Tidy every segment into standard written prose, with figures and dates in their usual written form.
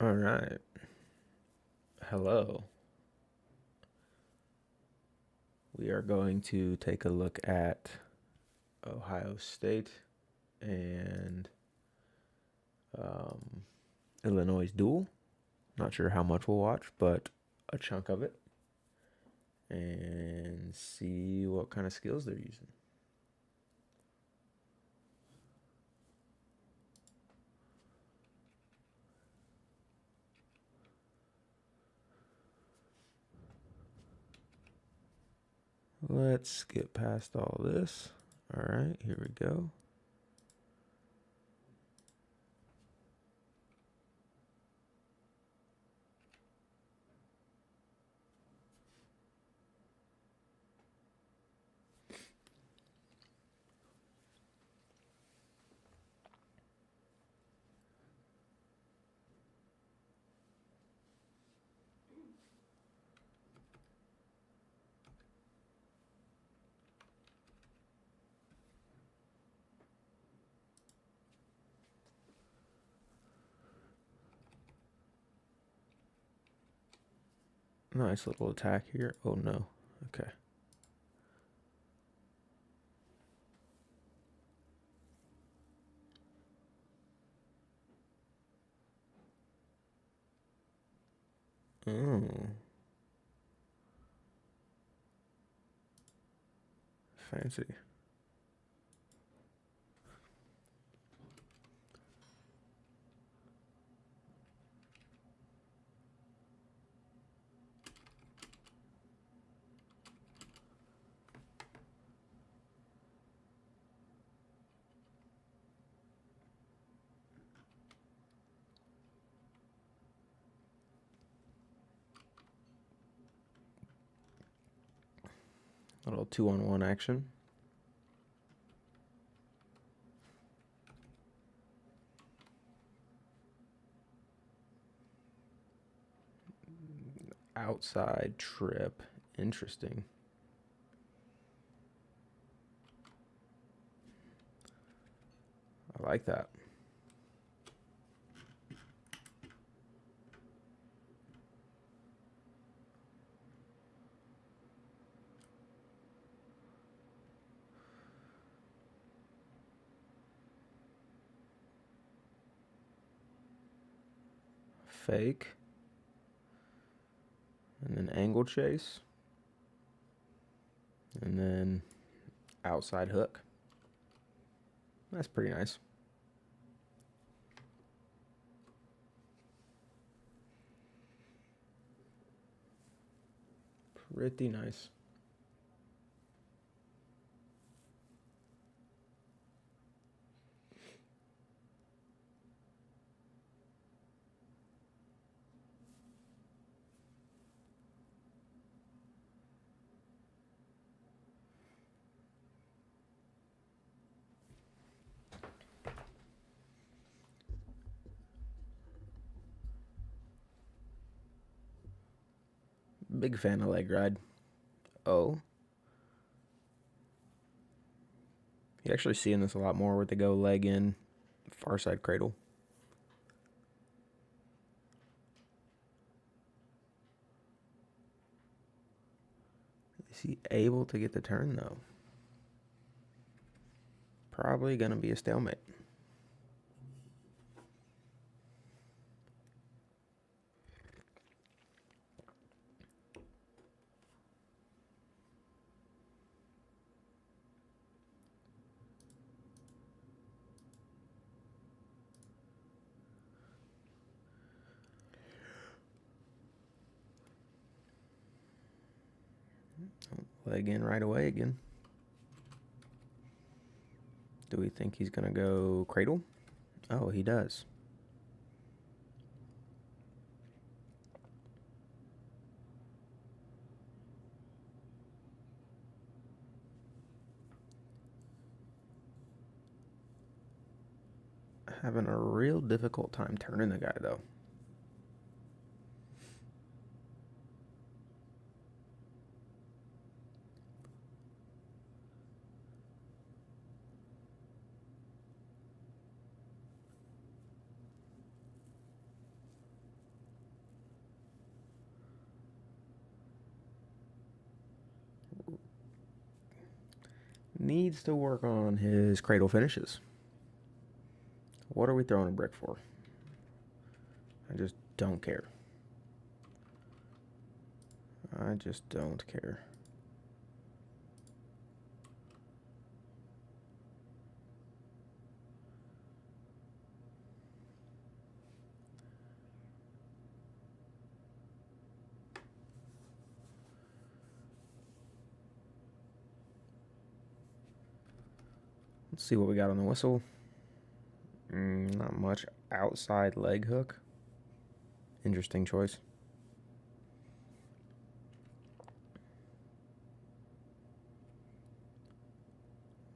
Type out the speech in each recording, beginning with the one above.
All right. Hello. We are going to take a look at Ohio State and um, Illinois' duel. Not sure how much we'll watch, but a chunk of it, and see what kind of skills they're using. Let's skip past all this. All right, here we go. Nice little attack here. Oh no. Okay. Oh, fancy. Little 2-on-1 action. Outside trip. Interesting. I like that. Fake. And then angle chase. And then outside hook. That's pretty nice. Pretty nice. Big fan of leg ride. Oh. You're actually seeing this a lot more where they go leg in, far side cradle. Is he able to get the turn though? Probably gonna be a stalemate. Leg in right away again. Do we think he's gonna go cradle? Oh, he does. Having a real difficult time turning the guy though. Needs to work on his cradle finishes. What are we throwing a brick for? I just don't care. I just don't care. Let's see what we got on the whistle. Not much. Outside leg hook. Interesting choice.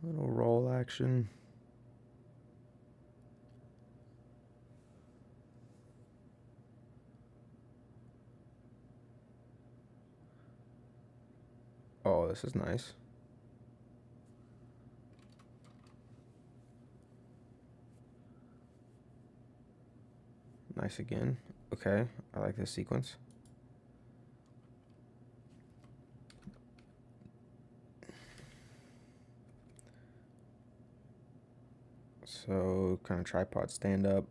Little roll action. Oh, this is nice. Nice again. Okay, I like this sequence. So, kind of tripod stand up.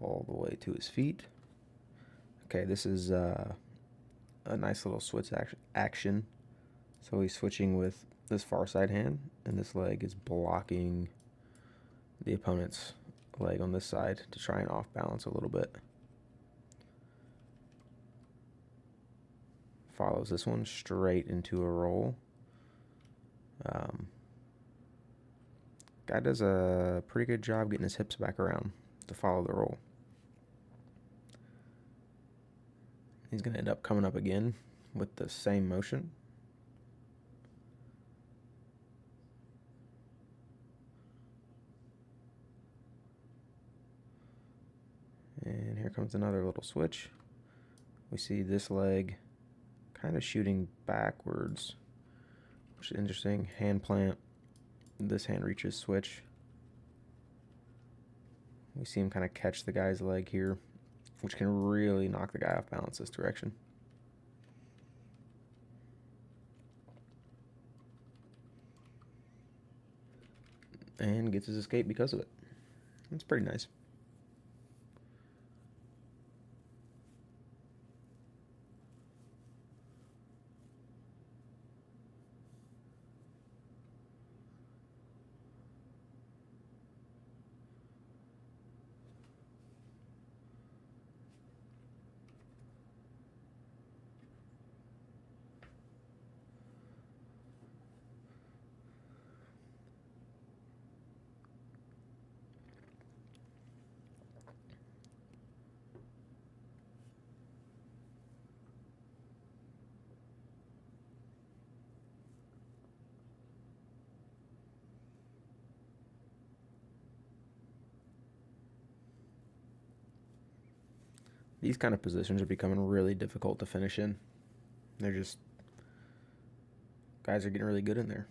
All the way to his feet. Okay, this is a nice little switch action. So he's switching with this far side hand, and this leg is blocking the opponent's leg on this side to try and off balance a little bit. Follows this one straight into a roll. Guy does a pretty good job getting his hips back around to follow the roll. He's going to end up coming up again with the same motion. And here comes another little switch. We see this leg kind of shooting backwards, which is interesting. Hand plant. This hand reaches switch. We see him kind of catch the guy's leg here, which can really knock the guy off balance this direction. And gets his escape because of it. That's pretty nice. These kind of positions are becoming really difficult to finish in. They're just, guys are getting really good in there.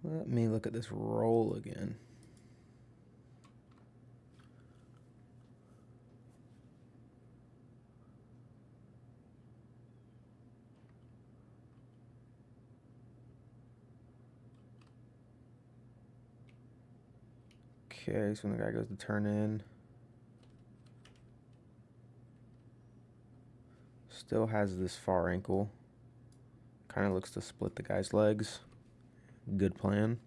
Let me look at this roll again. Okay, so when the guy goes to turn in, still has this far ankle. Kind of looks to split the guy's legs. Good plan.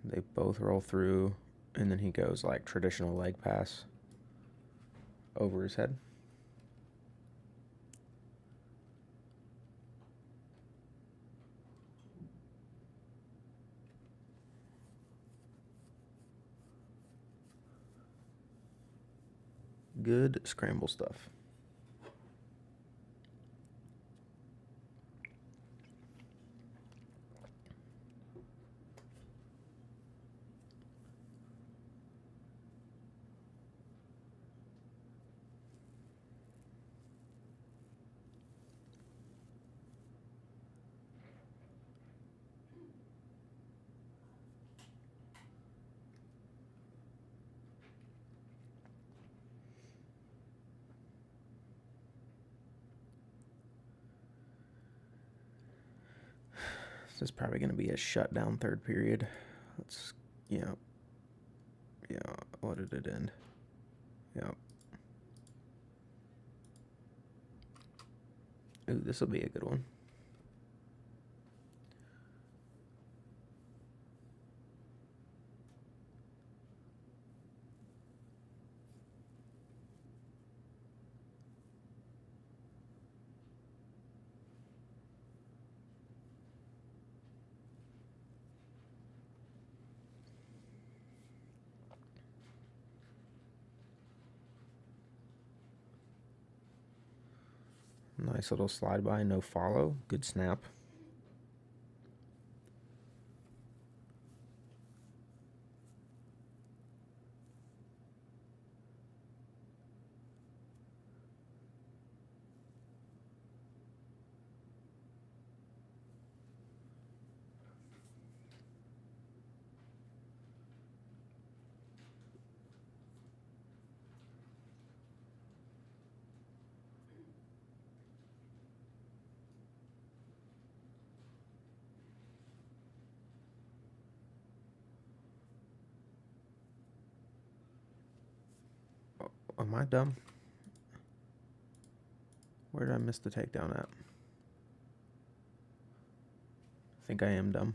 They both roll through, and then he goes like traditional leg pass over his head. Good scramble stuff. This is probably going to be a shutdown third period. Let's, yeah. What did it end? Yeah. Ooh, this will be a good one. Nice little slide by, no follow. Good snap. Am I dumb? Where did I miss the takedown at? I think I am dumb.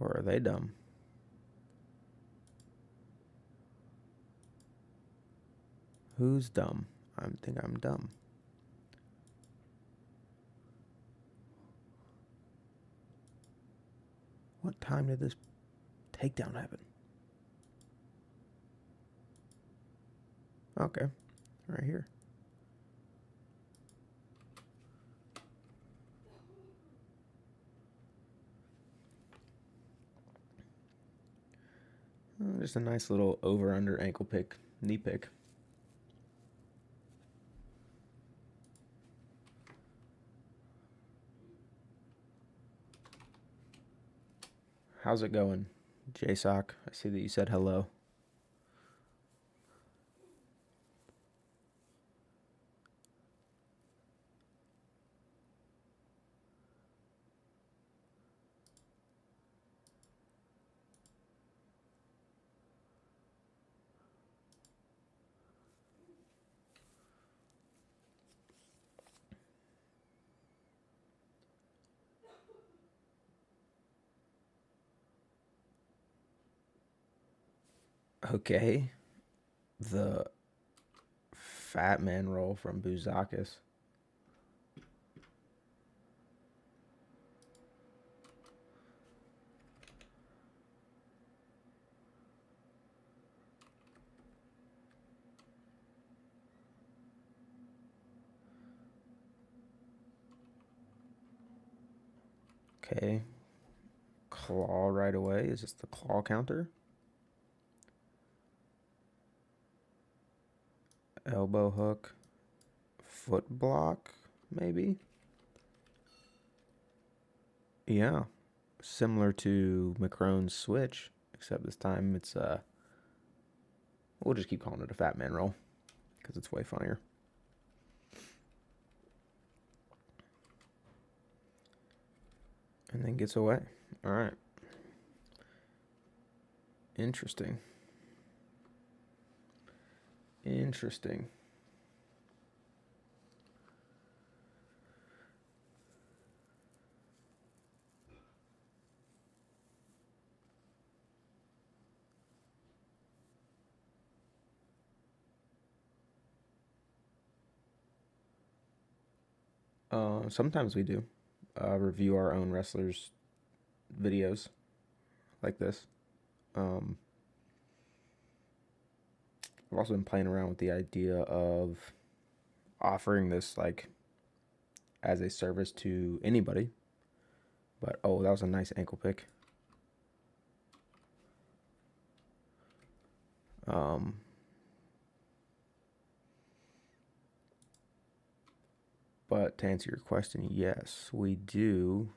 Or are they dumb? Who's dumb? I think I'm dumb. What time did this takedown happen? Okay, right here. Just a nice little over-under ankle pick, knee pick. How's it going, JSock? I see that you said hello. Okay, the Fat Man roll from Buzakis. Okay, claw right away. Is this the claw counter? Elbow hook, foot block, maybe? Yeah, similar to Macron's switch, except this time it's, we'll just keep calling it a Fat Man roll, because it's way funnier. And then gets away. All right. Interesting. Interesting. Sometimes we do review our own wrestlers' videos like this. I've also been playing around with the idea of offering this like as a service to anybody. But oh, that was a nice ankle pick. But to answer your question, yes, we do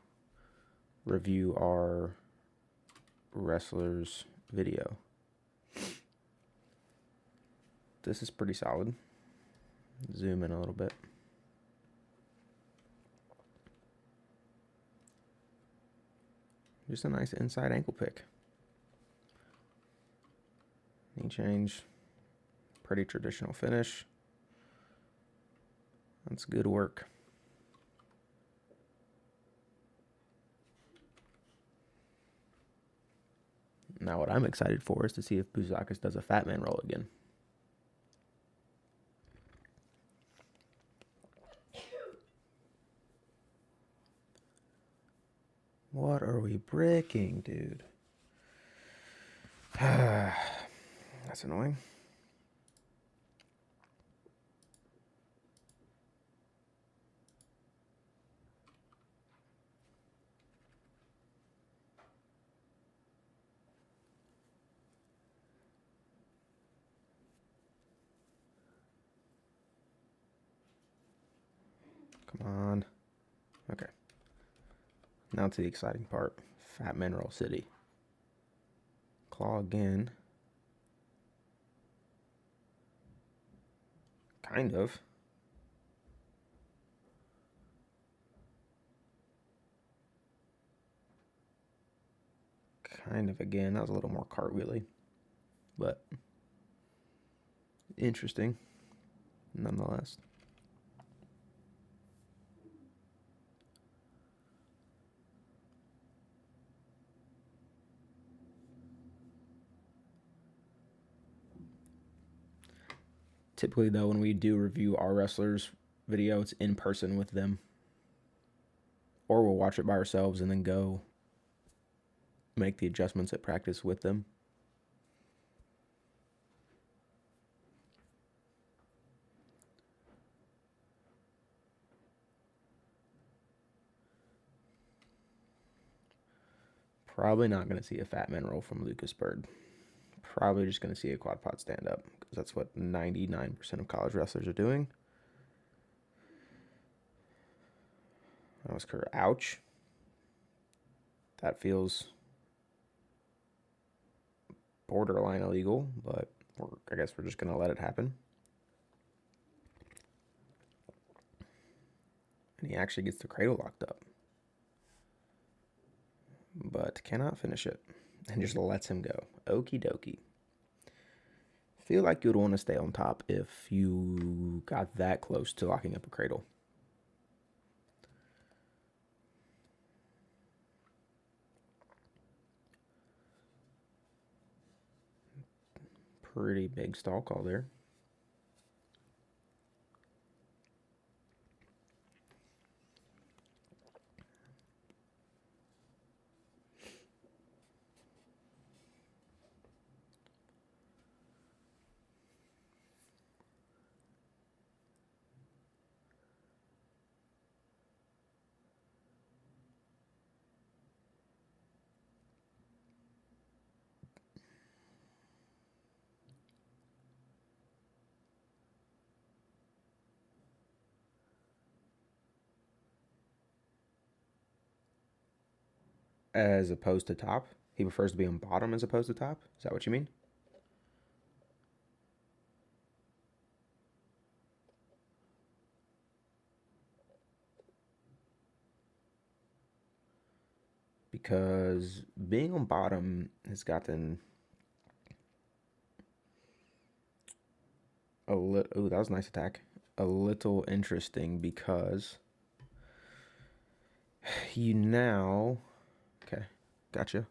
review our wrestlers video. This is pretty solid. Zoom in a little bit. Just a nice inside ankle pick. Knee change. Pretty traditional finish. That's good work. Now what I'm excited for is to see if Buzakis does a fat man roll again. What are we bricking, dude? That's annoying. Come on. Okay. Now to the exciting part. Fat Man Roll City. Claw again. Kind of. Kind of again. That was a little more cartwheely. But interesting. Nonetheless. Typically, though, when we do review our wrestlers' video, it's in person with them. Or we'll watch it by ourselves and then go make the adjustments at practice with them. Probably not going to see a fat man roll from Lucas Bird. Probably just going to see a quad pod stand up because that's what 99% of college wrestlers are doing. That was Kerr. Ouch. That feels borderline illegal, but I guess we're just going to let it happen. And he actually gets the cradle locked up. But cannot finish it. And just lets him go. Okie dokie. Feel like you'd want to stay on top if you got that close to locking up a cradle. Pretty big stall call there. As opposed to top? He prefers to be on bottom as opposed to top? Is that what you mean? Because being on bottom has gotten a little... Oh, that was a nice attack. A little interesting because you now... Okay, gotcha.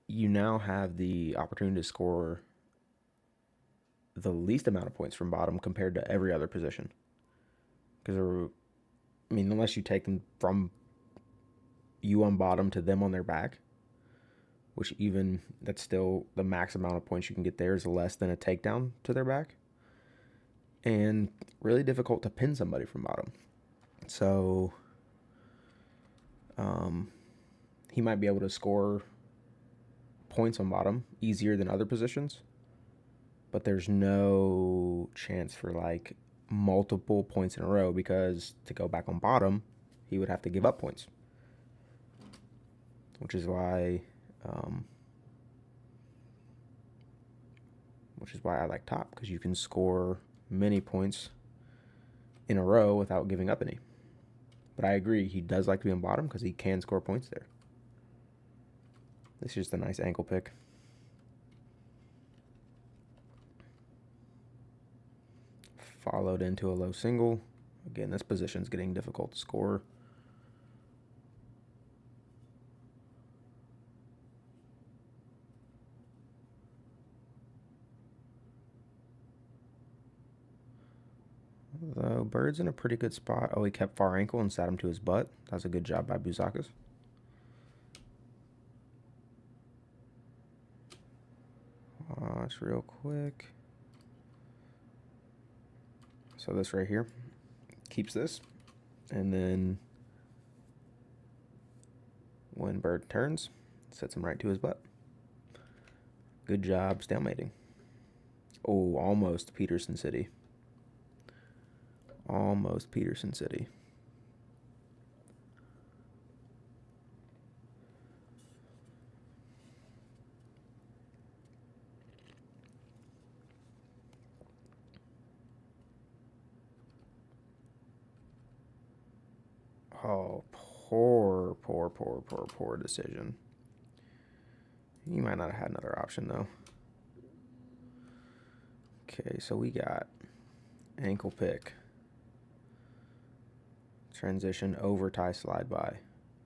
You now have the opportunity to score the least amount of points from bottom compared to every other position. Because, I mean, unless you take them from you on bottom to them on their back, which even, that's still the max amount of points you can get there is less than a takedown to their back. And really difficult to pin somebody from bottom. So, he might be able to score points on bottom easier than other positions, but there's no chance for like multiple points in a row because to go back on bottom, he would have to give up points, which is why, um, I like top, because you can score many points in a row without giving up any. But I agree, he does like to be on bottom because he can score points there. This is just a nice ankle pick. Followed into a low single. Again, this position's getting difficult to score. Though Bird's in a pretty good spot. Oh, he kept far ankle and sat him to his butt. That was a good job by Bouzakas. Watch real quick. So this right here keeps this, and then when Bird turns, sets him right to his butt. Good job stalemating. Oh, almost Peterson City. Almost Peterson City. Oh, poor decision. He might not have had another option, though. Okay, so we got ankle pick, transition, over tie, slide by,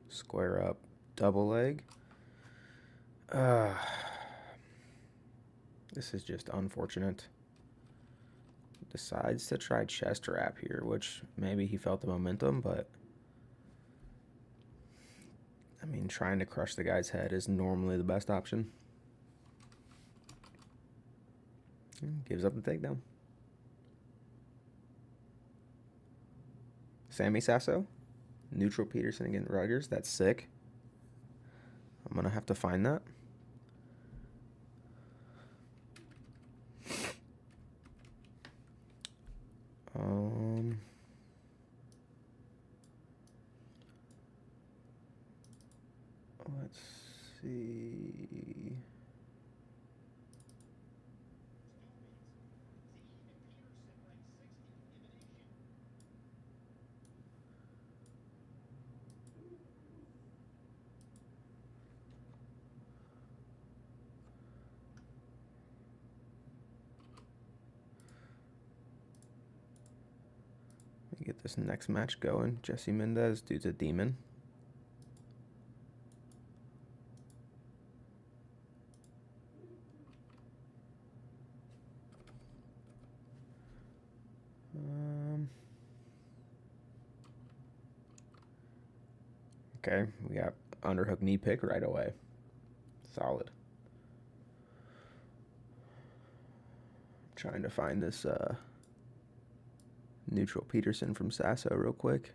square up, double leg. This is just unfortunate. Decides to try chest wrap here, which maybe he felt the momentum, but I mean, trying to crush the guy's head is normally the best option. Gives up the takedown. Sammy Sasso, neutral Peterson against Rogers. That's sick. I'm gonna have to find that. Let's see. Let me get this next match going. Jesse Mendez, dude's a demon. Okay, we got underhook knee pick right away. Solid. Trying to find this neutral Peterson from Sasso real quick.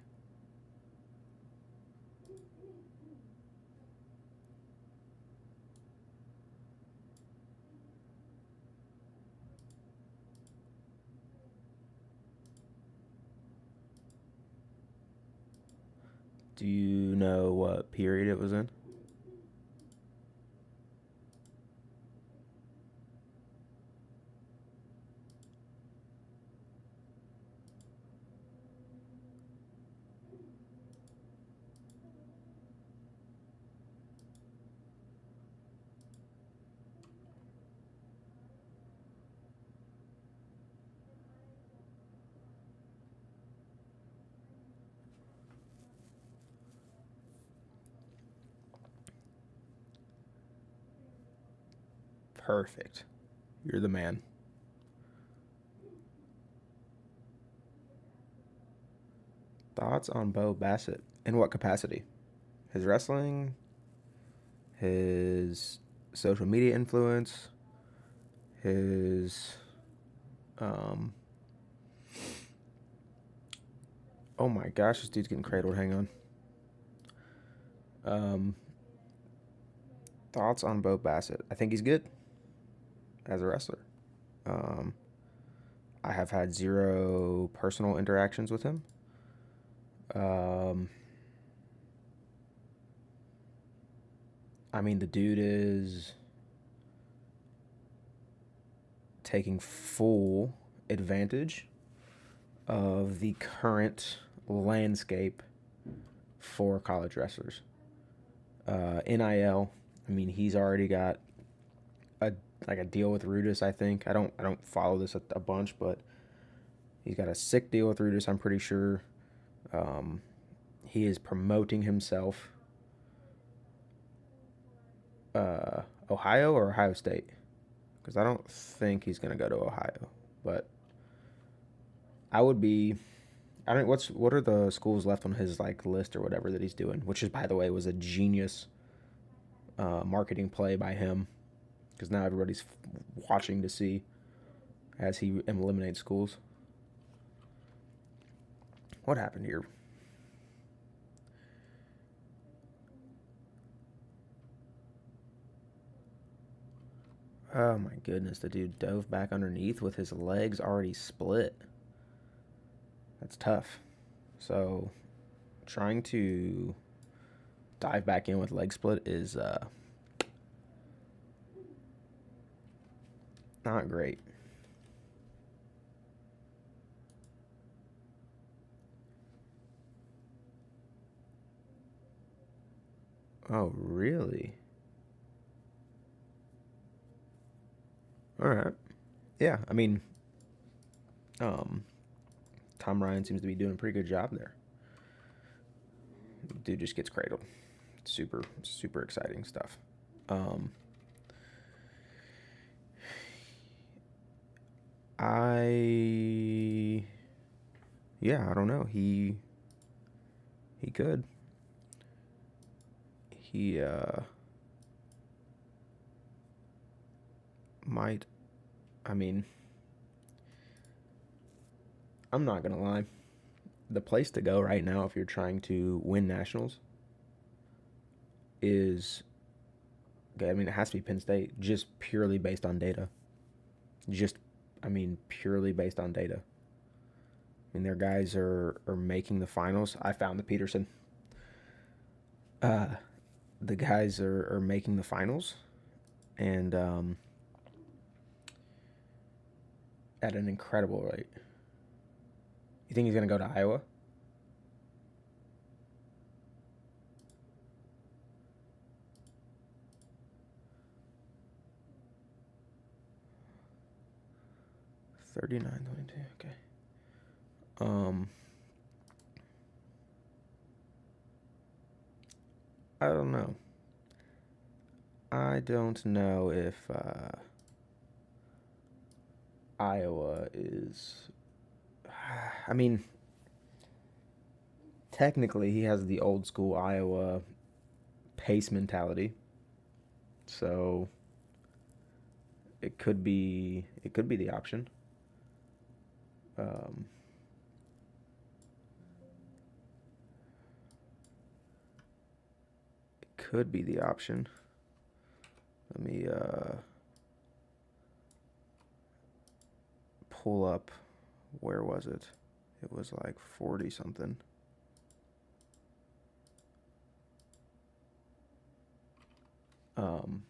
Do you know what period it was in? Perfect. You're the man. Thoughts on Bo Bassett? In what capacity? His wrestling? His social media influence? His... Oh my gosh, this dude's getting cradled. Hang on. Thoughts on Bo Bassett? I think he's good as a wrestler. Um, I have had zero personal interactions with him. Um, I mean, the dude is taking full advantage of the current landscape for college wrestlers. NIL. I mean, he's already got a like a deal with Rudis. I think I don't follow this a bunch, but he's got a sick deal with Rudis. I'm pretty sure. Um, he is promoting himself. Uh, Ohio or Ohio State? Because I don't think he's gonna go to Ohio, but I would be. I don't. What are the schools left on his like list or whatever that he's doing? Which is, by the way, was a genius marketing play by him, because now everybody's watching to see as he eliminates schools. What happened here? Oh my goodness, the dude dove back underneath with his legs already split. That's tough. So trying to dive back in with leg split is not great. Oh, really? All right. Yeah, I mean, um, Tom Ryan seems to be doing a pretty good job there. Dude just gets cradled. Super, super exciting stuff. Um, I, yeah, I don't know. He could. He might. I mean, I'm not gonna lie. The place to go right now, if you're trying to win nationals, is okay. I mean, it has to be Penn State, just purely based on data. Just, I mean, purely based on data. I mean, their guys are making the finals. I found the Peterson. Uh, the guys are making the finals, and at an incredible rate. You think he's gonna go to Iowa? 39-22. Okay. Um, I don't know. I don't know if Iowa is. I mean, technically, he has the old school Iowa pace mentality, so it could be the option. Um, it could be the option. Let me pull up. Where was it? It was like 40 something. Um,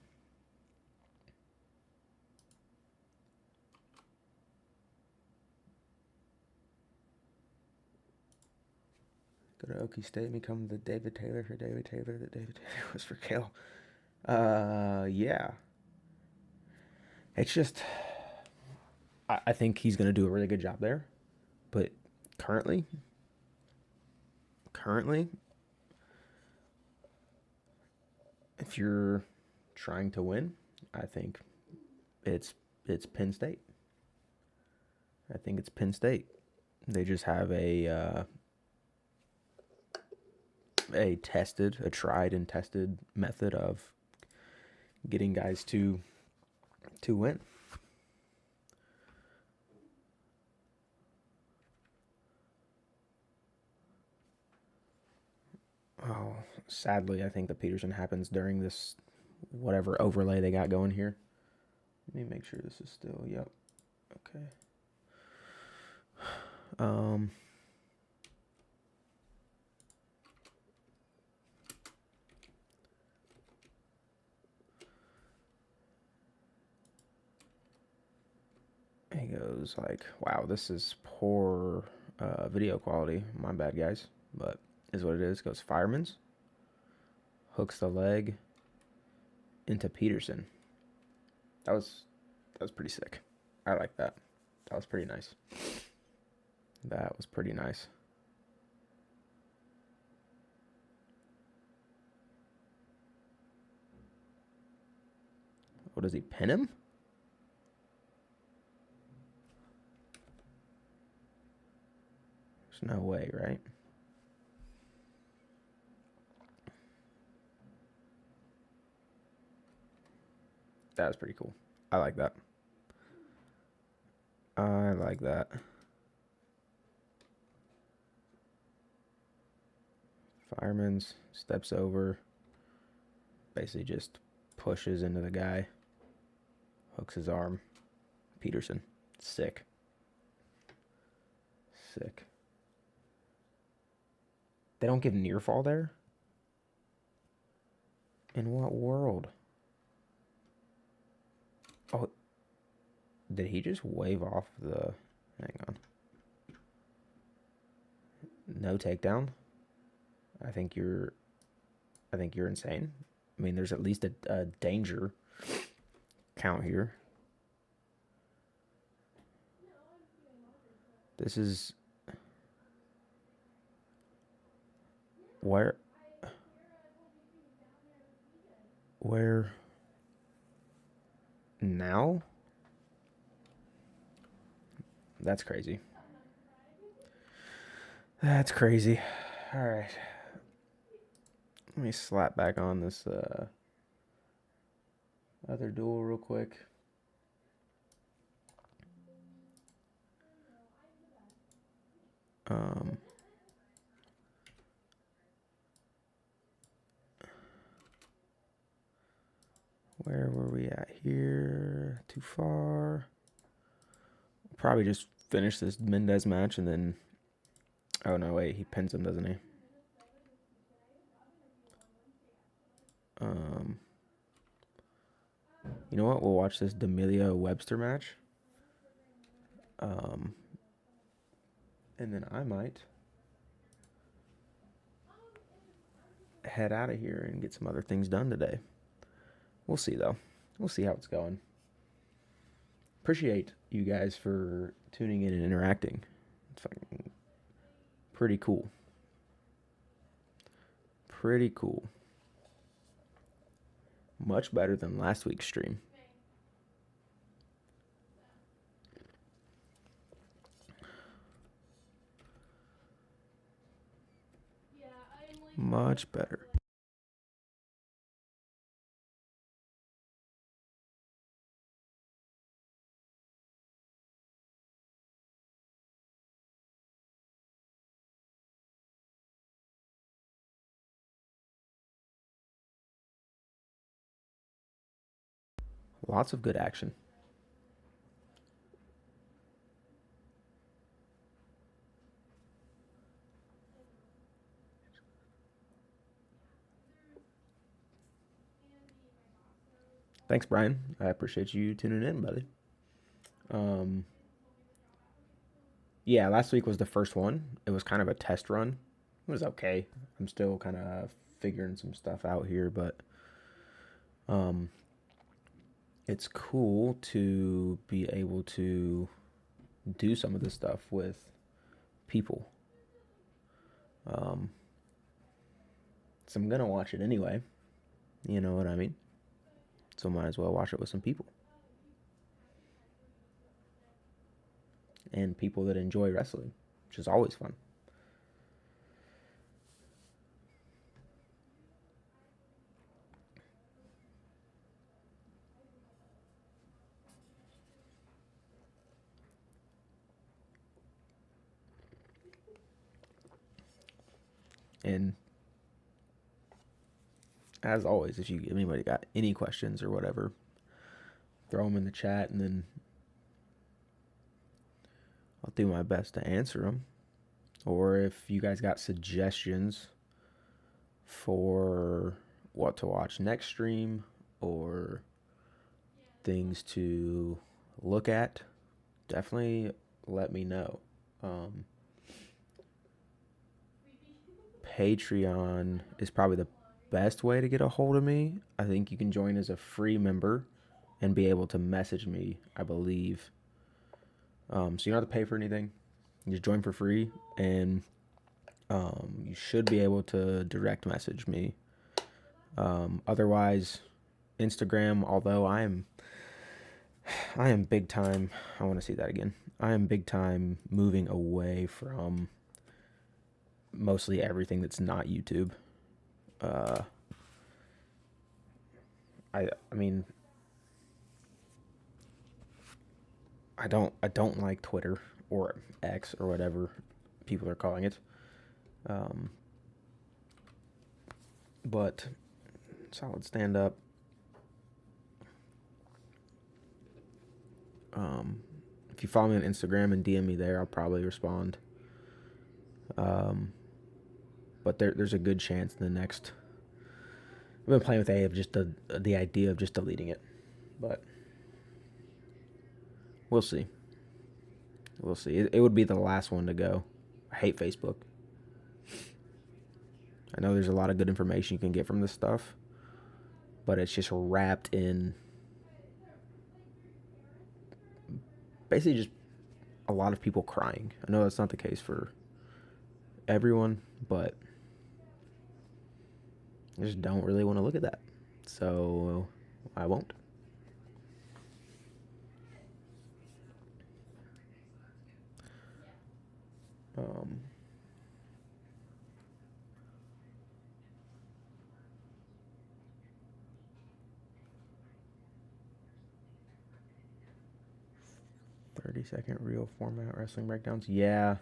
Go to Okie State and become the David Taylor for David Taylor that David Taylor was for Kale. Yeah. It's just, I think he's going to do a really good job there. But currently, currently, if you're trying to win, I think it's it's Penn State. I think it's Penn State. They just have a tried and tested method of getting guys to win. Oh, sadly, I think the Peterson happens during this whatever overlay they got going here. Let me make sure this is still, yep. Okay. Um, he goes like, wow, this is poor video quality. My bad, guys. But is what it is. Goes Fireman's. Hooks the leg into Peterson. That was pretty sick. I like that. That was pretty nice. That was pretty nice. What does he pin him? There's no way, right? That was pretty cool. I like that. I like that. Fireman's steps over, basically just pushes into the guy, hooks his arm. Peterson. Sick. Sick. They don't give near fall there? In what world? Oh, did he just wave off the... Hang on. No takedown? I think you're insane. I mean, there's at least a danger count here. This is where now? That's crazy. That's crazy. All right. Let me slap back on this other duel real quick. Where were we at here? Too far. Probably just finish this Mendez match and then... Oh, no, wait. He pins him, doesn't he? You know what? We'll watch this D'Amelio Webster match. And then I might head out of here and get some other things done today. We'll see, though. We'll see how it's going. Appreciate you guys for tuning in and interacting. It's fucking pretty cool. Pretty cool. Much better than last week's stream. Much better. Lots of good action. Thanks, Brian. I appreciate you tuning in, buddy. Yeah, last week was the first one. It was kind of a test run. It was okay. I'm still kind of figuring some stuff out here, but it's cool to be able to do some of this stuff with people. So I'm gonna watch it anyway. You know what I mean? So might as well watch it with some people. And people that enjoy wrestling, which is always fun. And as always, if anybody got any questions or whatever, throw them in the chat, and then I'll do my best to answer them. Or if you guys got suggestions for what to watch next stream or things to look at, definitely let me know. Um, Patreon is probably the best way to get a hold of me. I think you can join as a free member and be able to message me, I believe. So you don't have to pay for anything. You just join for free, and you should be able to direct message me. Otherwise, Instagram, although I am big time, I want to see that again. I am big time moving away from mostly everything that's not YouTube. Uh, I mean, I don't like Twitter or X or whatever people are calling it. Um, but solid stand up. If you follow me on Instagram and DM me there, I'll probably respond. But there's a good chance in the next. I've been playing with A of just the idea of just deleting it, but we'll see. We'll see. It would be the last one to go. I hate Facebook. I know there's a lot of good information you can get from this stuff, but it's just wrapped in basically just a lot of people crying. I know that's not the case for everyone, but I just don't really want to look at that. So I won't. 30-second reel format wrestling breakdowns. Yeah,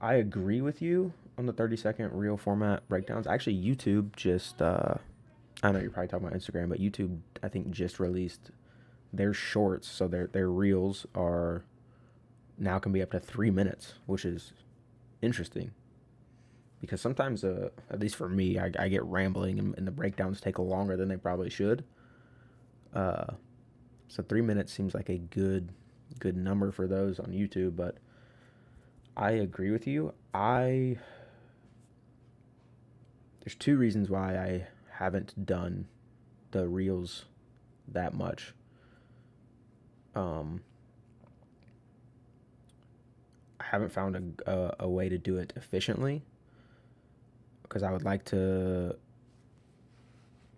I agree with you on the 30-second reel format breakdowns. Actually, YouTube just, I know you're probably talking about Instagram, but YouTube, I think, just released their shorts. So their reels are now can be up to 3 minutes, which is interesting. Because sometimes, at least for me, I get rambling and the breakdowns take longer than they probably should. So 3 minutes seems like a good number for those on YouTube, but I agree with you. There's two reasons why I haven't done the reels that much. I haven't found a way to do it efficiently, because I would like to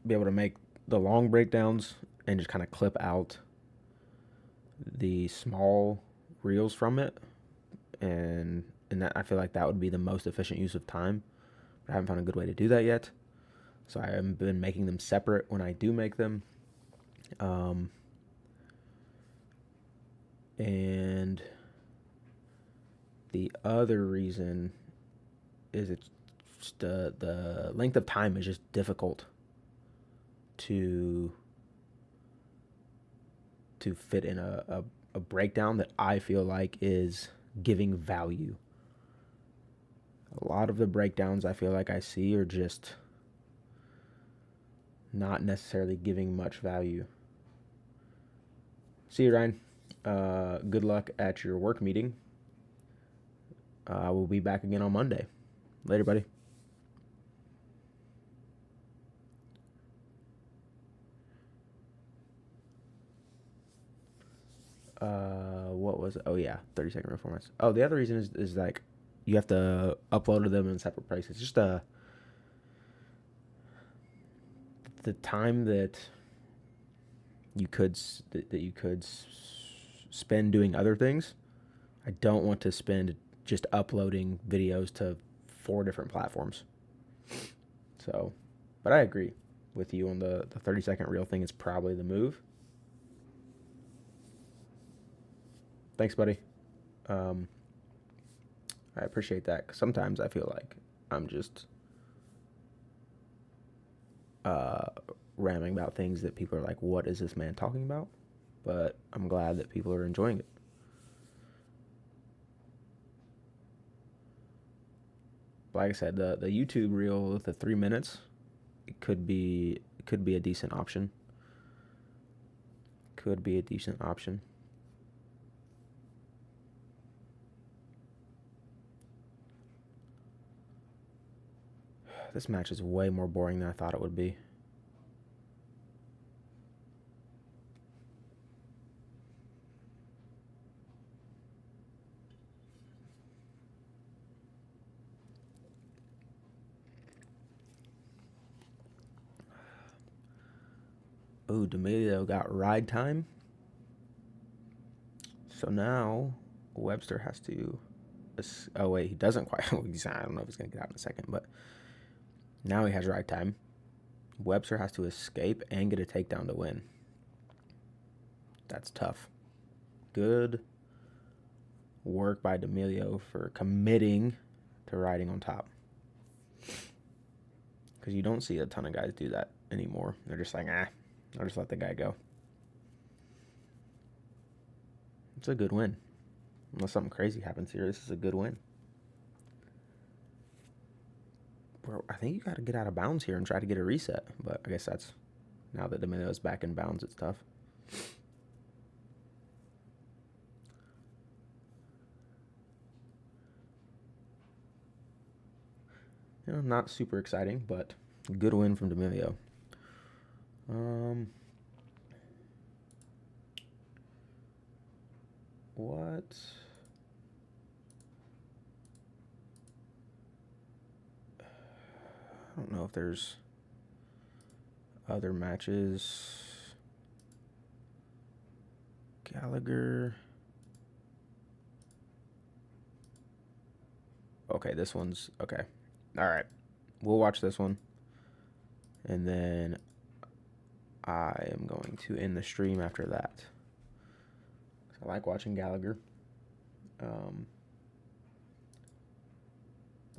be able to make the long breakdowns and just kind of clip out the small reels from it, and that I feel like that would be the most efficient use of time. But I haven't found a good way to do that yet, so I haven't been making them separate when I do make them. And the other reason is it's just the length of time is just difficult to fit in a breakdown that I feel like is giving value. A lot of the breakdowns I feel like I see are just not necessarily giving much value. See you, Ryan. Good luck at your work meeting. I will be back again on Monday. Later, buddy. What was it? Oh yeah, 30-second reel formats. Oh, the other reason is like you have to upload them in separate places. Just the time that you could spend doing other things. I don't want to spend just uploading videos to 4 different platforms. So, but I agree with you on the 30-second reel thing is probably the move. Thanks, buddy. I appreciate that, 'cause sometimes I feel like I'm just ramming about things that people are like, what is this man talking about? But I'm glad that people are enjoying it. like I said, the YouTube reel with the 3 minutes, it could be a decent option. Could be a decent option. This match is way more boring than I thought it would be. Oh, D'Amelio got ride time. So now Webster has to... Oh, wait, he doesn't quite... I don't know if he's going to get out in a second, but now he has ride time. Webster has to escape and get a takedown to win. That's tough. Good work by D'Amelio for committing to riding on top. Because you don't see a ton of guys do that anymore. They're just like, I'll just let the guy go. It's a good win. Unless something crazy happens here, this is a good win. Bro, I think you got to get out of bounds here and try to get a reset. But I guess that's... Now that D'Amelio's back in bounds, it's tough. You know, not super exciting, but good win from D'Amelio. What? I don't know if there's other matches. Gallagher. Okay, this one's okay. All right, we'll watch this one, and then I am going to end the stream after that. I like watching Gallagher, but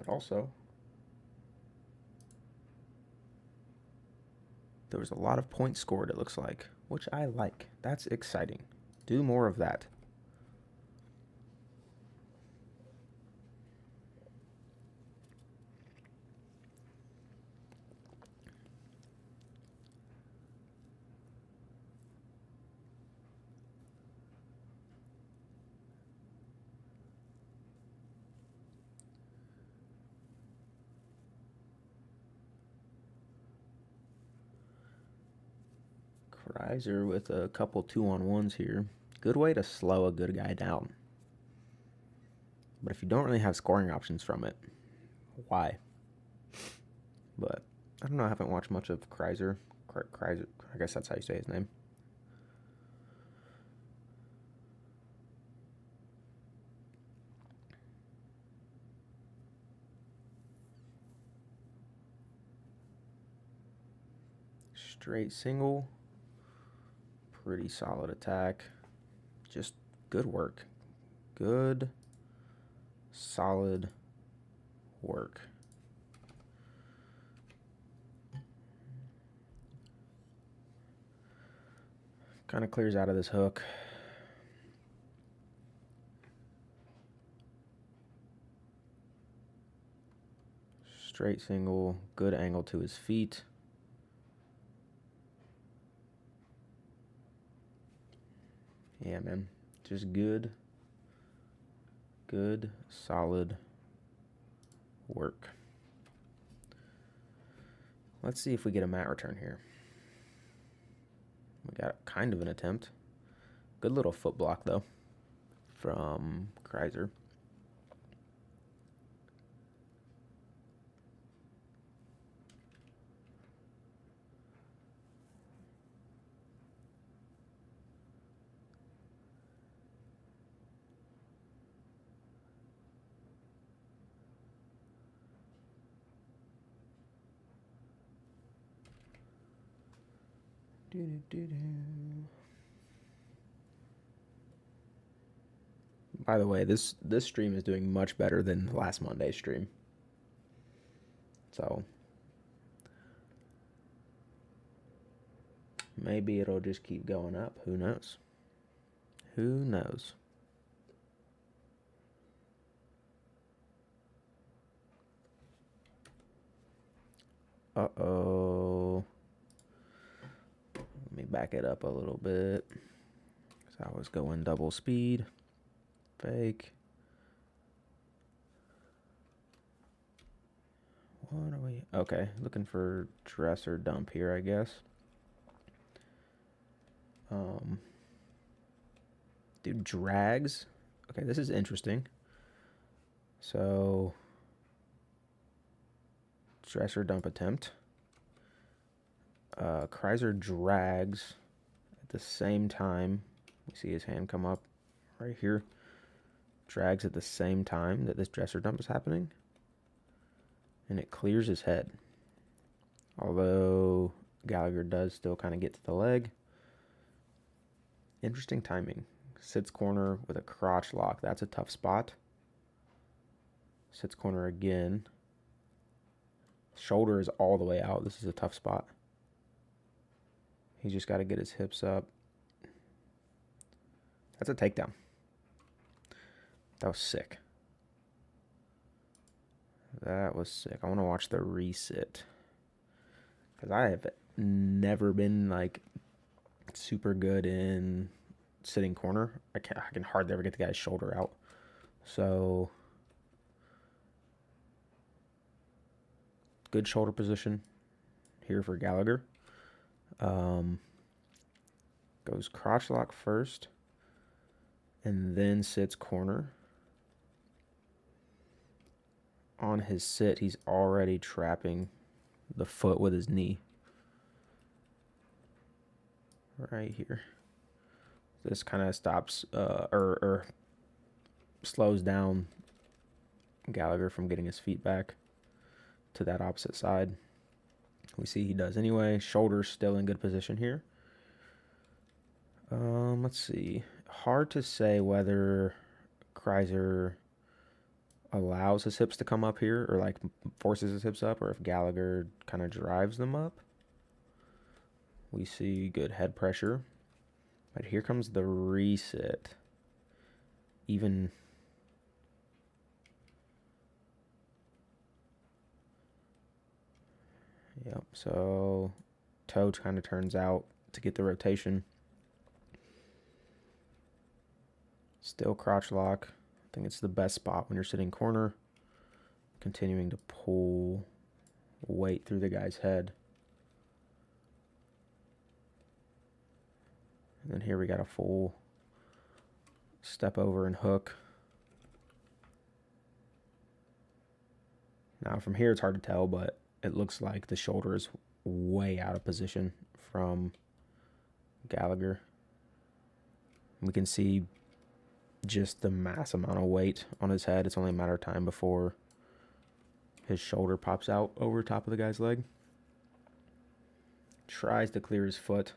also there was a lot of points scored, it looks like, which I like. That's exciting. Do more of that. Kreiser with a couple 2-on-1s here. Good way to slow a good guy down. But if you don't really have scoring options from it, why? But I don't know. I haven't watched much of Kreiser. Kreiser, I guess that's how you say his name. Straight single. Pretty solid attack. Just good work. Good, solid work. Kind of clears out of this hook. Straight single, good angle to his feet. Yeah, man. Just good, solid work. Let's see if we get a mat return here. We got kind of an attempt. Good little foot block, though, from Kreiser. By the way, this stream is doing much better than last Monday's stream. So maybe it'll just keep going up. Who knows? Who knows? Uh-oh. Let me back it up a little bit. So I was going double speed. Fake. What are we? Okay, looking for dress or dump here, I guess. Dude, drags. Okay, this is interesting. So, dress or dump attempt. Kreiser drags at the same time. We see his hand come up right here. Drags at the same time that this dress or dump is happening. And it clears his head. Although Gallagher does still kind of get to the leg. Interesting timing. Sits corner with a crotch lock. That's a tough spot. Sits corner again. Shoulder is all the way out. This is a tough spot. He's just got to get his hips up. That's a takedown. That was sick. That was sick. I want to watch the resit. Because I have never been, like, super good in sitting corner. I can hardly ever get the guy's shoulder out. So, good shoulder position here for Gallagher. Goes crotch lock first. And then sits corner. On his sit, he's already trapping the foot with his knee. Right here. This kind of stops or slows down Gallagher from getting his feet back to that opposite side. We see he does anyway. Shoulder's still in good position here. Let's see. Hard to say whether Kreiser allows his hips to come up here or like forces his hips up, or if Gallagher kind of drives them up. We see good head pressure. But here comes the reset. Even yep, so toe kind of turns out to get the rotation. Still crotch lock. I think it's the best spot when you're sitting corner. Continuing to pull weight through the guy's head. And then here we got a full step over and hook. Now from here it's hard to tell, but it looks like the shoulder is way out of position from Gallagher. We can see just the mass amount of weight on his head. It's only a matter of time before his shoulder pops out over top of the guy's leg. Tries to clear his foot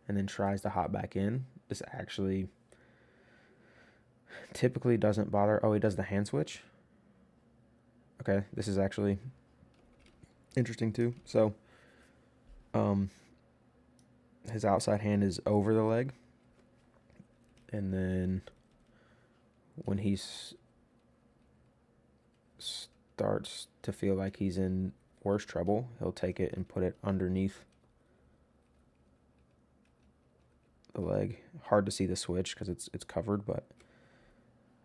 and then tries to hop back in. This actually typically doesn't bother. Oh, he does the hand switch. Okay, this is actually interesting too. So, his outside hand is over the leg. And then when he starts to feel like he's in worse trouble, he'll take it and put it underneath the leg. Hard to see the switch because it's covered, but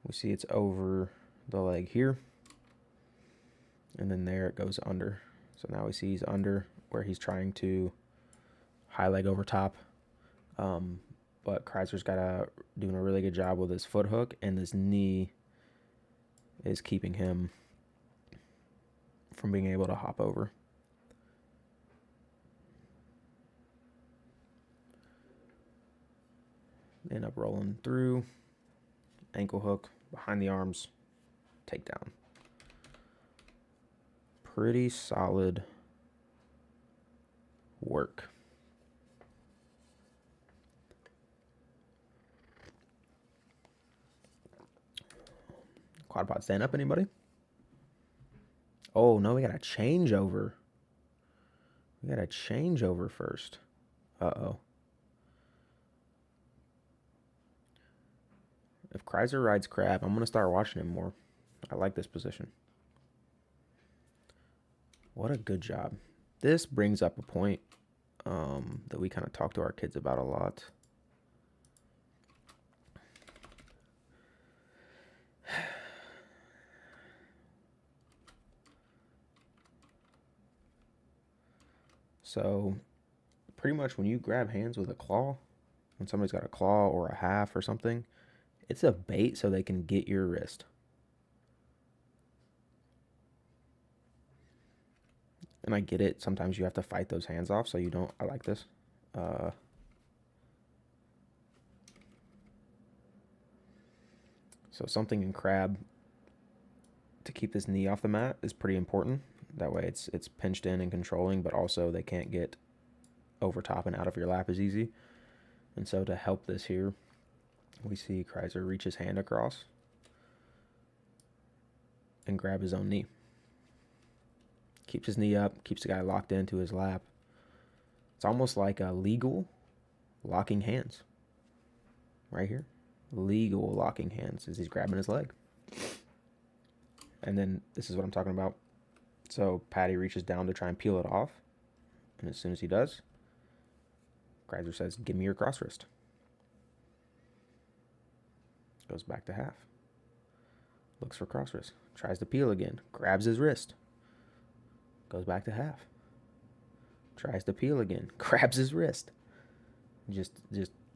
we see it's over the leg here. And then there it goes under. So now we see he's under where he's trying to high leg over top. But Kreiser's doing a really good job with his foot hook, and this knee is keeping him from being able to hop over. End up rolling through, ankle hook, behind the arms, takedown. Pretty solid work. Quad pod stand up, anybody? Oh, no, we got a changeover. We got a changeover first. Uh-oh. If Kreiser rides crab, I'm going to start watching him more. I like this position. What a good job. This brings up a point that we kind of talk to our kids about a lot. So pretty much when you grab hands with a claw, when somebody's got a claw or a half or something, it's a bait so they can get your wrist. And I get it. Sometimes you have to fight those hands off, so you don't. I like this. So something in crab to keep this knee off the mat is pretty important. That way it's pinched in and controlling, but also they can't get over top and out of your lap as easy. And so to help this here, we see Kreiser reach his hand across and grab his own knee. Keeps his knee up, keeps the guy locked into his lap. It's almost like a legal locking hands. Right here. Legal locking hands as he's grabbing his leg. And then this is what I'm talking about. So Paddy reaches down to try and peel it off. And as soon as he does, Kreiser says, "Give me your cross wrist." Goes back to half. Looks for cross wrist. Tries to peel again. Grabs his wrist. Goes back to half. Tries to peel again. Grabs his wrist. Just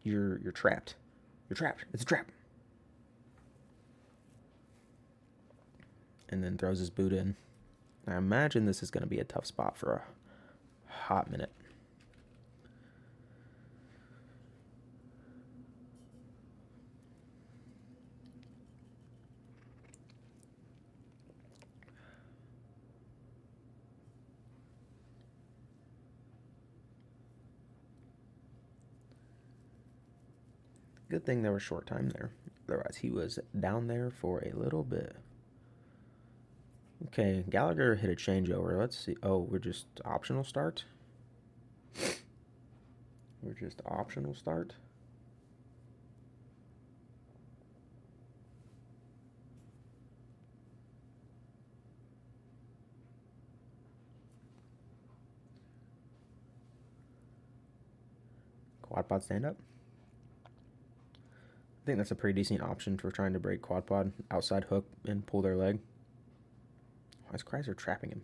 you're trapped. You're trapped. It's a trap. And then throws his boot in. I imagine this is going to be a tough spot for a hot minute. Good thing there was short time there. Otherwise, he was down there for a little bit. Okay, Gallagher hit a changeover. Let's see. Oh, we're just optional start? We're just optional start? Quad pod stand up? I think that's a pretty decent option for trying to break quad pod. Outside hook and pull their leg. Why is Kreiser trapping him?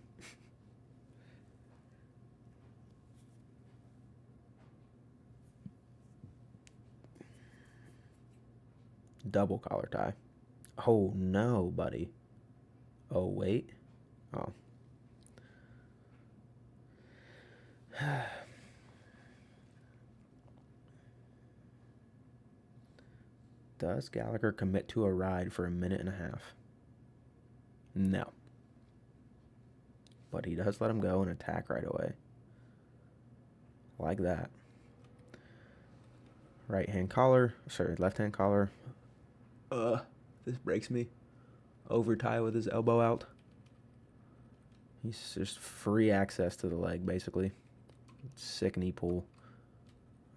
Double collar tie. Oh no, buddy. Oh wait. Oh. Does Gallagher commit to a ride for a minute and a half? No. But he does let him go and attack right away. Like that. Right hand collar. Sorry, left hand collar. This breaks me. Over tie with his elbow out. He's just free access to the leg, basically. Sick knee pull.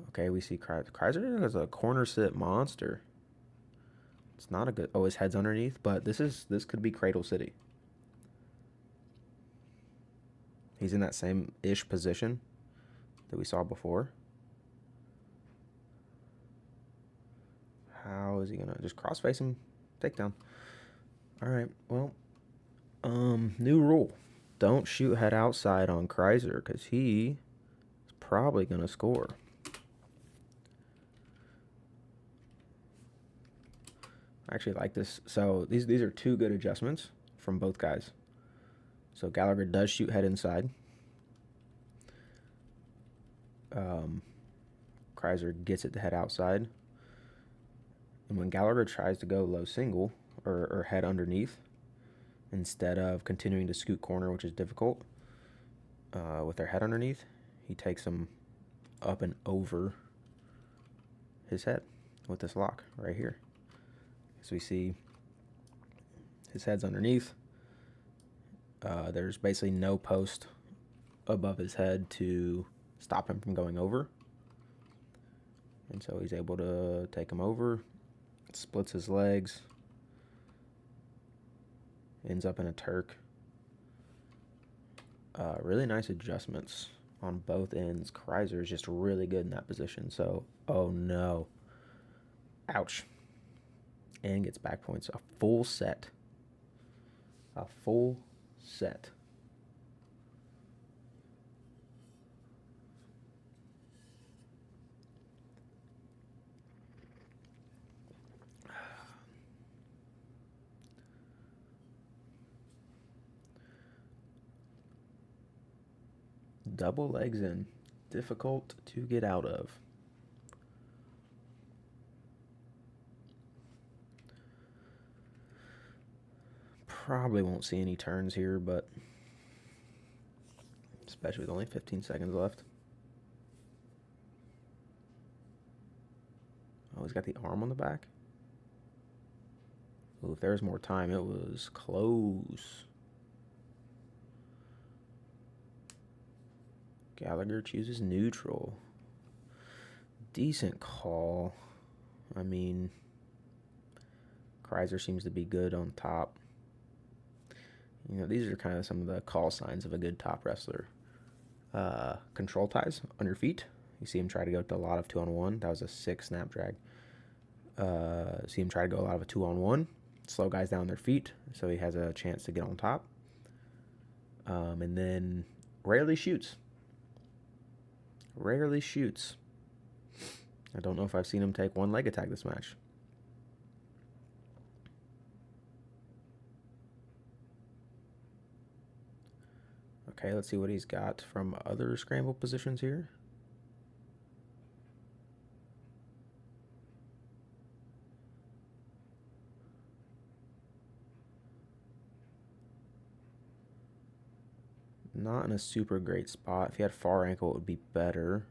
Okay, we see Kreiser is a corner sit monster. It's not a good. Oh, his head's underneath, but this could be Cradle City. He's in that same ish position that we saw before. How is he gonna just cross face him? Takedown. All right. Well, new rule: don't shoot head outside on Kreiser because he is probably gonna score. I actually like this. So these are two good adjustments from both guys. So Gallagher does shoot head inside. Kreiser gets it to head outside. And when Gallagher tries to go low single or head underneath, instead of continuing to scoot corner, which is difficult, with their head underneath, he takes them up and over his head with this lock right here. So we see his head's underneath. There's basically no post above his head to stop him from going over. And so he's able to take him over, splits his legs, ends up in a Turk. Really nice adjustments on both ends. Kreiser is just really good in that position. So, oh no. Ouch. And gets back points. A full set. A full set. Double legs in. Difficult to get out of. Probably won't see any turns here, but especially with only 15 seconds left. Oh, he's got the arm on the back. Ooh, if there was more time, it was close. Gallagher chooses neutral. Decent call. I mean, Kreiser seems to be good on top. You know, these are kind of some of the call signs of a good top wrestler. Control ties on your feet. You see him try to go to a lot of 2-on-1. That was a 6 snap drag. See him try to go a lot of a 2-on-1. Slow guys down their feet so he has a chance to get on top. And then rarely shoots. Rarely shoots. I don't know if I've seen him take one leg attack this match. Okay, let's see what he's got from other scramble positions here. Not in a super great spot. If he had far ankle, it would be better.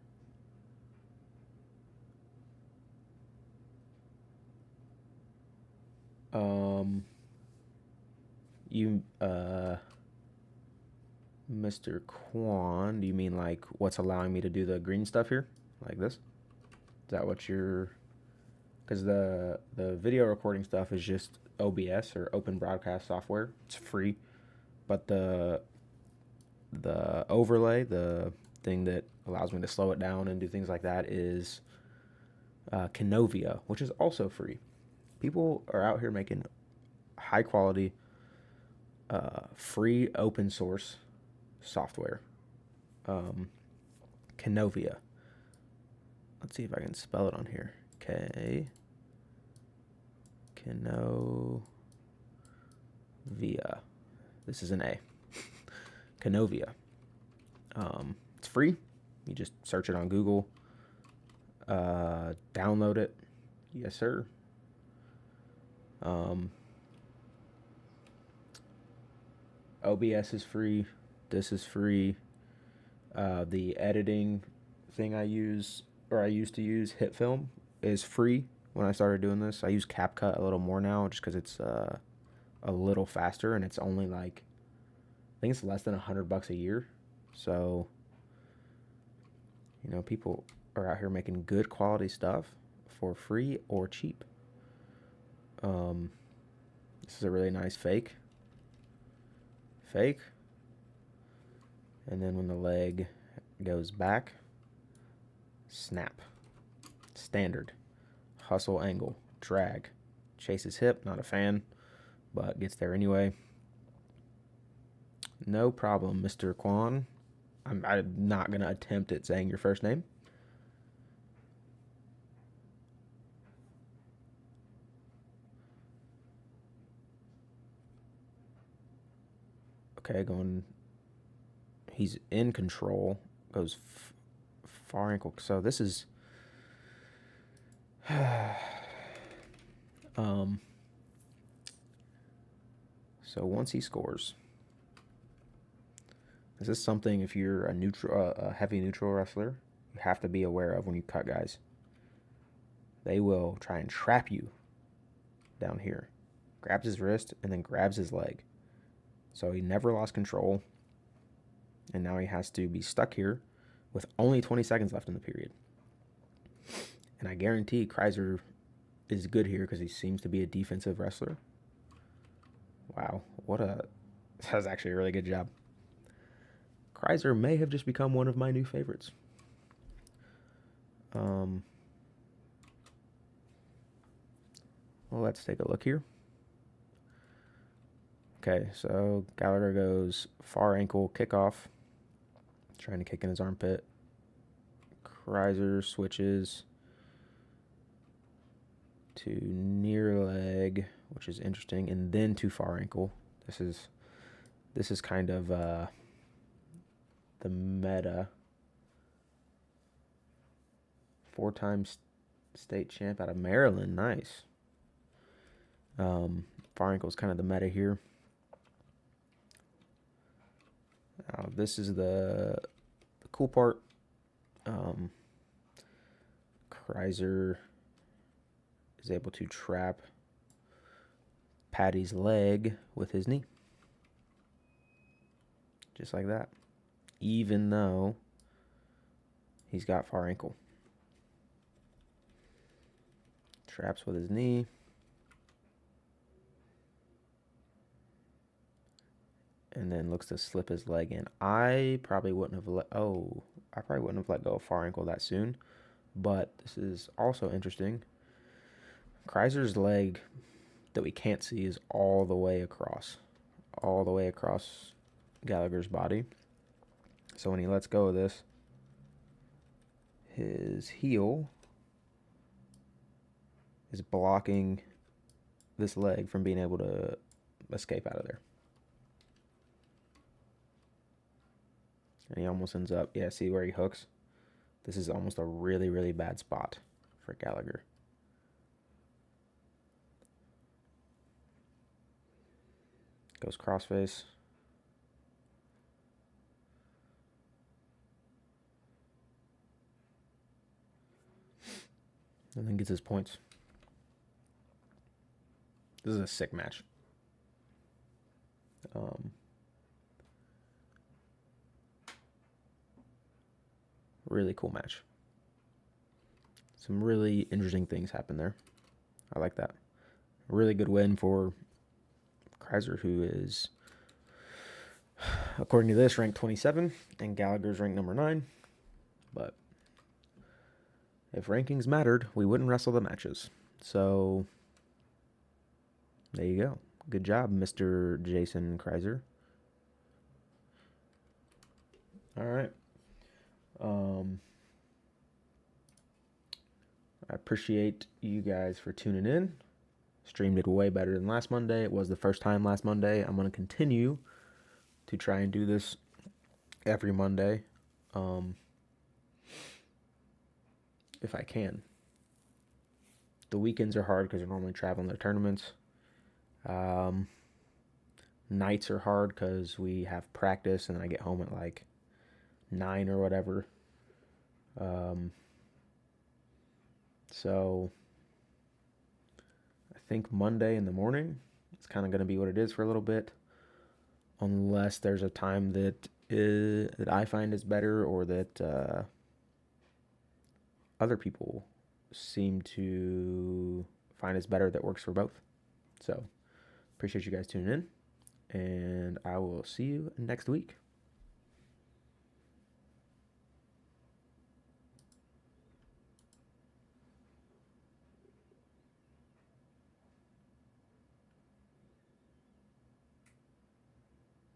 Mr. Kwan, do you mean like what's allowing me to do the green stuff here? Like this? Is that what you're... Because the video recording stuff is just OBS, or Open Broadcast Software. It's free. But the overlay, the thing that allows me to slow it down and do things like that, is Kenovia, which is also free. People are out here making high quality, free open source software. Kenovia. Let's see if I can spell it on here. Kenovia. This is an A. Kenovia. It's free. You just search it on Google. Download it. Yes, sir. OBS is free. This is free. The editing thing I used to use, HitFilm, is free. When I started doing this, I use CapCut a little more now, just because it's a little faster, and it's only like, I think it's less than $100 a year. So, you know, people are out here making good quality stuff for free or cheap. This is a really nice fake. And then when the leg goes back, snap. Standard. Hustle angle. Drag. Chases hip. Not a fan, but gets there anyway. No problem, Mr. Kwan. I'm not going to attempt at saying your first name. Okay, he's in control. Goes far ankle. So this is... So once he scores... This is something, if you're a heavy neutral wrestler, you have to be aware of when you cut guys. They will try and trap you down here. Grabs his wrist and then grabs his leg. So he never lost control. And now he has to be stuck here with only 20 seconds left in the period. And I guarantee Kreiser is good here because he seems to be a defensive wrestler. Wow, that was actually a really good job. Kreiser may have just become one of my new favorites. Well, let's take a look here. Okay, so Gallagher goes far ankle kickoff, trying to kick in his armpit. Kreiser switches to near leg, which is interesting, and then to far ankle. This is kind of the meta. 4-time state champ out of Maryland. Nice. Far ankle is kind of the meta here. This is the cool part. Kreiser is able to trap Patty's leg with his knee. Just like that. Even though he's got far ankle. Traps with his knee. And then looks to slip his leg in. I probably wouldn't have let go of far ankle that soon. But this is also interesting. Kreiser's leg that we can't see is all the way across Gallagher's body. So when he lets go of this, his heel is blocking this leg from being able to escape out of there. And he almost ends up, see where he hooks? This is almost a really, really bad spot for Gallagher. Goes crossface. And then gets his points. This is a sick match. Really cool match. Some really interesting things happen there. I like that. A really good win for Kreiser, who is, according to this, ranked 27, and Gallagher's ranked number 9. But if rankings mattered, we wouldn't wrestle the matches. So there you go. Good job, Mr. Jason Kreiser. All right. I appreciate you guys for tuning in. Streamed it way better than last Monday. It was the first time last Monday. I'm going to continue to try and do this every Monday, if I can. The weekends are hard because we're normally traveling to tournaments. Nights are hard because we have practice and then I get home at like 9 or whatever. So I think Monday in the morning, it's kind of going to be what it is for a little bit, unless there's a time that I find is better, or that other people seem to find is better, that works for both. So appreciate you guys tuning in, and I will see you next week.